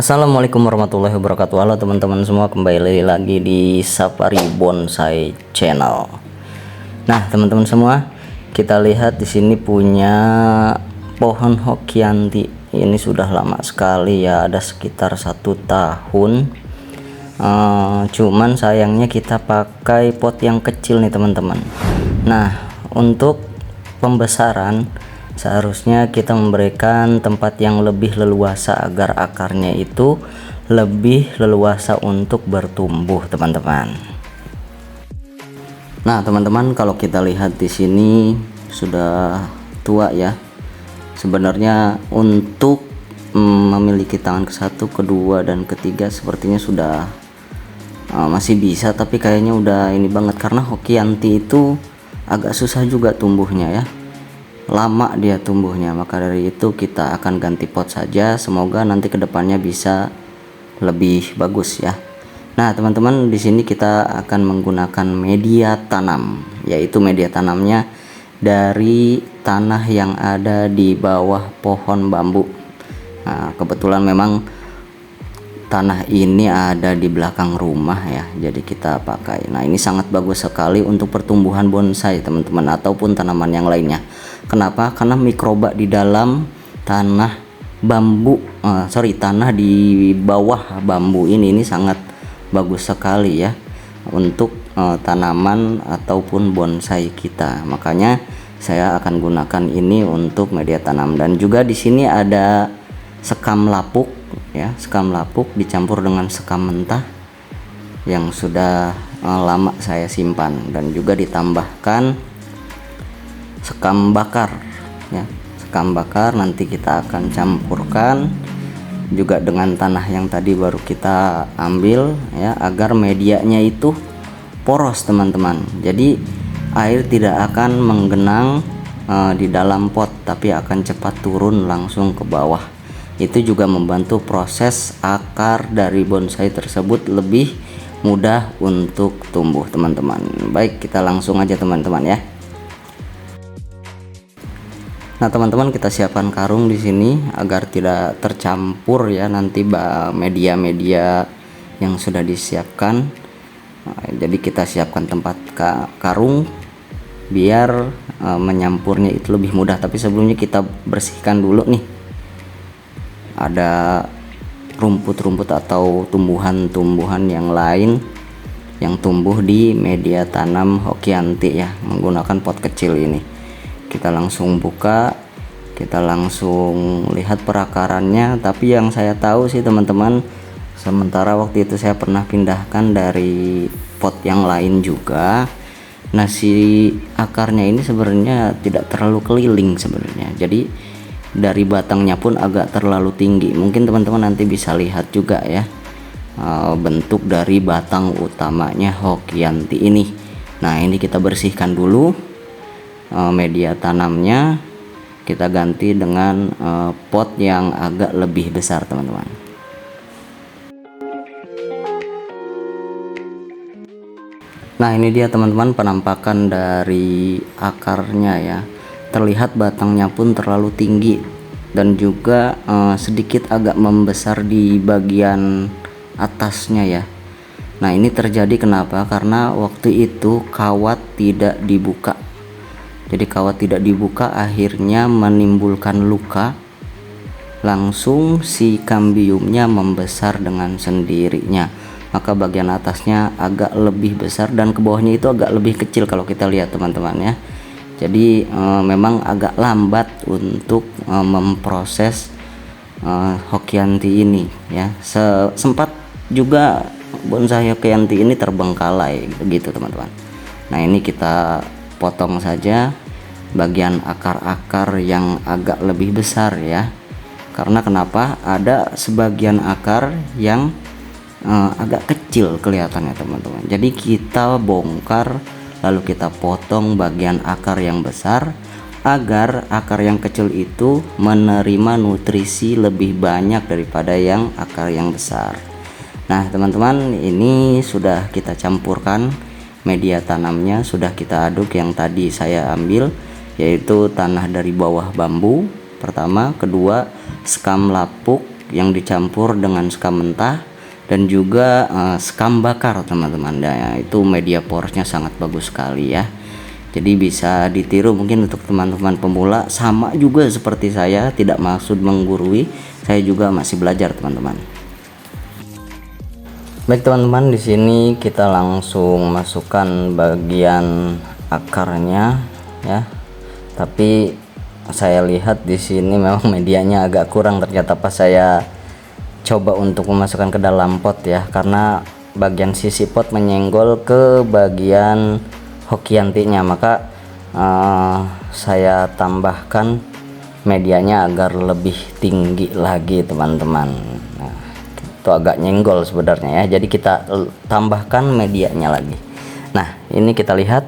Assalamualaikum warahmatullahi wabarakatuh. Halo teman-teman semua, kembali lagi di Safari Bonsai Channel. Nah, teman-teman semua, kita lihat di sini punya pohon Hokianti. Ini sudah lama sekali ya, ada sekitar 1 tahun. Cuman sayangnya kita pakai pot yang kecil nih teman-teman. Nah, untuk pembesaran seharusnya kita memberikan tempat yang lebih leluasa agar akarnya itu lebih leluasa untuk bertumbuh, teman-teman. Nah, teman-teman, kalau kita lihat di sini sudah tua ya. Sebenarnya untuk memiliki tangan ke-1, ke-2 dan ke-3 sepertinya sudah masih bisa, tapi kayaknya udah ini banget karena Hokianti itu agak susah juga tumbuhnya ya. Lama dia tumbuhnya, maka dari itu kita akan ganti pot saja. Semoga nanti kedepannya bisa lebih bagus ya. Nah, teman-teman, di sini kita akan menggunakan media tanam, yaitu media tanamnya dari tanah yang ada di bawah pohon bambu. Nah, kebetulan memang tanah ini ada di belakang rumah ya, jadi kita pakai. Nah, ini sangat bagus sekali untuk pertumbuhan bonsai teman-teman, ataupun tanaman yang lainnya. Kenapa? Karena mikroba di dalam tanah bambu, tanah di bawah bambu ini sangat bagus sekali ya untuk tanaman ataupun bonsai kita. Makanya saya akan gunakan ini untuk media tanam. Dan juga di sini ada sekam lapuk ya, sekam lapuk dicampur dengan sekam mentah yang sudah lama saya simpan, dan juga ditambahkan sekam bakar ya. Sekam bakar nanti kita akan campurkan juga dengan tanah yang tadi baru kita ambil ya, agar medianya itu poros teman-teman. Jadi air tidak akan menggenang di dalam pot, tapi akan cepat turun langsung ke bawah. Itu juga membantu proses akar dari bonsai tersebut lebih mudah untuk tumbuh teman-teman. Baik, kita langsung aja teman-teman ya. Nah, teman-teman, kita siapkan karung di sini agar tidak tercampur ya nanti media-media yang sudah disiapkan. Nah, jadi kita siapkan tempat karung biar menyampurnya itu lebih mudah. Tapi sebelumnya kita bersihkan dulu nih, ada rumput-rumput atau tumbuhan-tumbuhan yang lain yang tumbuh di media tanam Hokianti ya, menggunakan pot kecil ini. Kita langsung buka, kita langsung lihat perakarannya. Tapi yang saya tahu sih teman-teman, sementara waktu itu saya pernah pindahkan dari pot yang lain juga. Nah, si akarnya ini sebenarnya tidak terlalu keliling sebenarnya, jadi dari batangnya pun agak terlalu tinggi. Mungkin teman-teman nanti bisa lihat juga ya bentuk dari batang utamanya Hokianti ini. Nah, ini kita bersihkan dulu media tanamnya, kita ganti dengan pot yang agak lebih besar teman-teman. Nah, ini dia teman-teman penampakan dari akarnya ya. Terlihat batangnya pun terlalu tinggi dan juga sedikit agak membesar di bagian atasnya ya. Nah, ini terjadi kenapa? Karena waktu itu kawat tidak dibuka. Jadi kawat tidak dibuka akhirnya menimbulkan luka. Langsung si kambiumnya membesar dengan sendirinya. Maka bagian atasnya agak lebih besar dan ke bawahnya itu agak lebih kecil kalau kita lihat teman-teman ya. Jadi memang agak lambat untuk memproses Hokianti ini ya. Sempat juga bonsai Hokianti ini terbengkalai begitu teman-teman. Nah, ini kita potong saja bagian akar-akar yang agak lebih besar ya. Karena kenapa? Ada sebagian akar yang agak kecil kelihatannya teman-teman. Jadi kita bongkar lalu kita potong bagian akar yang besar agar akar yang kecil itu menerima nutrisi lebih banyak daripada yang akar yang besar. Nah, teman-teman, ini sudah kita campurkan media tanamnya, sudah kita aduk yang tadi saya ambil, yaitu tanah dari bawah bambu pertama, kedua sekam lapuk, yang dicampur dengan sekam mentah dan juga sekam bakar teman-teman. Nah, itu media porosnya sangat bagus sekali ya. Jadi bisa ditiru mungkin untuk teman-teman pemula, sama juga seperti saya, tidak maksud menggurui, saya juga masih belajar teman-teman. Baik teman-teman, di sini kita langsung masukkan bagian akarnya ya. Tapi saya lihat di sini memang medianya agak kurang ternyata pas saya coba untuk memasukkan ke dalam pot ya, karena bagian sisi pot menyenggol ke bagian hokiantinya, maka saya tambahkan medianya agar lebih tinggi lagi teman-teman. Nah, itu agak nyenggol sebenarnya ya, jadi kita tambahkan medianya lagi. Nah, ini kita lihat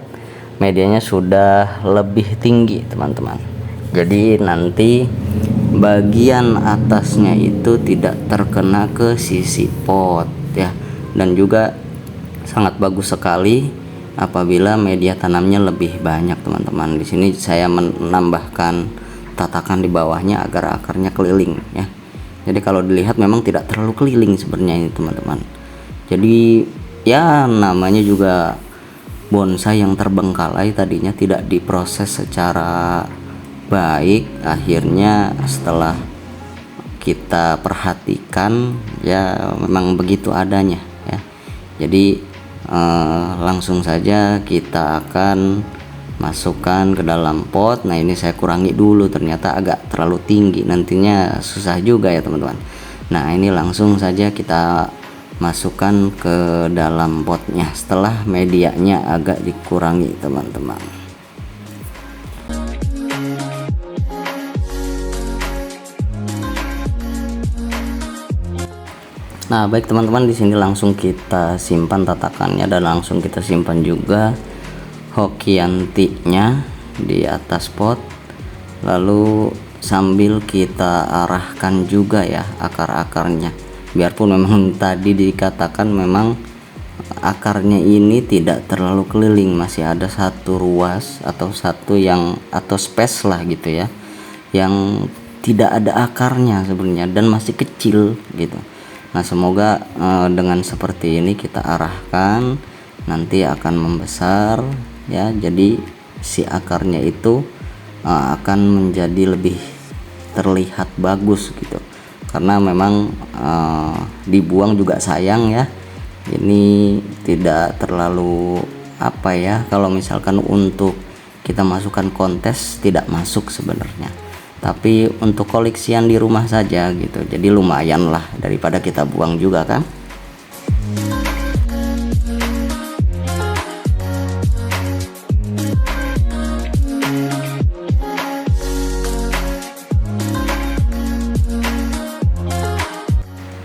medianya sudah lebih tinggi teman-teman, jadi nanti bagian atasnya itu tidak terkena ke sisi pot ya, dan juga sangat bagus sekali apabila media tanamnya lebih banyak teman-teman. Di sini saya menambahkan tatakan di bawahnya agar akarnya keliling ya. Jadi kalau dilihat memang tidak terlalu keliling sebenarnya ini teman-teman. Jadi ya namanya juga bonsai yang terbengkalai, tadinya tidak diproses secara baik, akhirnya setelah kita perhatikan ya memang begitu adanya ya. Jadi langsung saja kita akan masukkan ke dalam pot. Nah, ini saya kurangi dulu, ternyata agak terlalu tinggi, nantinya susah juga ya teman-teman. Nah, ini langsung saja kita masukkan ke dalam potnya setelah medianya agak dikurangi teman-teman. Nah, baik teman-teman, di sini langsung kita simpan tatakannya dan langsung kita simpan juga hokiantinya di atas pot. Lalu sambil kita arahkan juga ya akar-akarnya. Biarpun memang tadi dikatakan memang akarnya ini tidak terlalu keliling, masih ada satu ruas atau space lah gitu ya, yang tidak ada akarnya sebenarnya dan masih kecil gitu. Nah, semoga dengan seperti ini kita arahkan nanti akan membesar ya, jadi si akarnya itu akan menjadi lebih terlihat bagus gitu, karena memang dibuang juga sayang ya. Ini tidak terlalu apa ya, kalau misalkan untuk kita masukkan kontes tidak masuk sebenarnya, tapi untuk koleksian di rumah saja gitu, jadi lumayan lah daripada kita buang juga kan.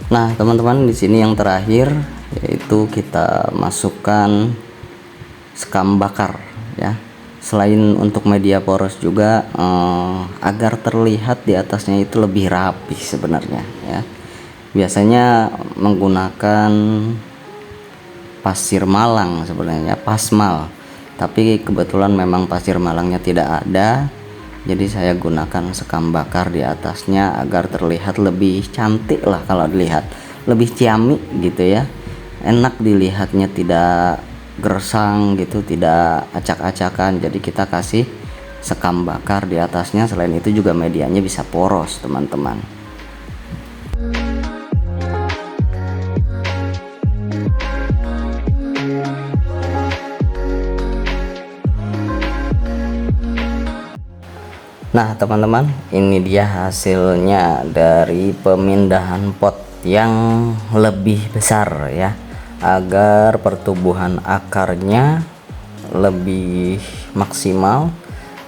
Nah teman-teman, di sini yang terakhir yaitu kita masukkan sekam bakar ya. Selain untuk media poros juga agar terlihat di atasnya itu lebih rapi sebenarnya ya. Biasanya menggunakan pasir malang sebenarnya, pasmal, tapi kebetulan memang pasir malangnya tidak ada, jadi saya gunakan sekam bakar di atasnya agar terlihat lebih cantik lah, kalau dilihat lebih ciamik gitu ya, enak dilihatnya, tidak gersang gitu, tidak acak-acakan. Jadi kita kasih sekam bakar di atasnya. Selain itu juga medianya bisa poros teman-teman. Nah teman-teman, ini dia hasilnya dari pemindahan pot yang lebih besar ya, agar pertumbuhan akarnya lebih maksimal,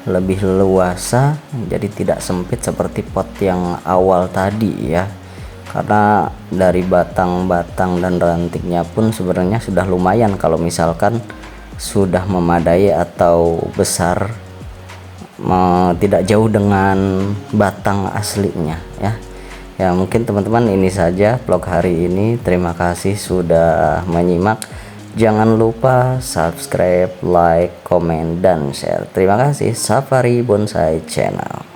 lebih leluasa, jadi tidak sempit seperti pot yang awal tadi ya. Karena dari batang-batang dan rantingnya pun sebenarnya sudah lumayan, kalau misalkan sudah memadai atau besar, tidak jauh dengan batang aslinya ya. Ya mungkin teman-teman ini saja vlog hari ini. Terima kasih sudah menyimak. Jangan lupa subscribe, like, komen, dan share. Terima kasih. Safari Bonsai Channel.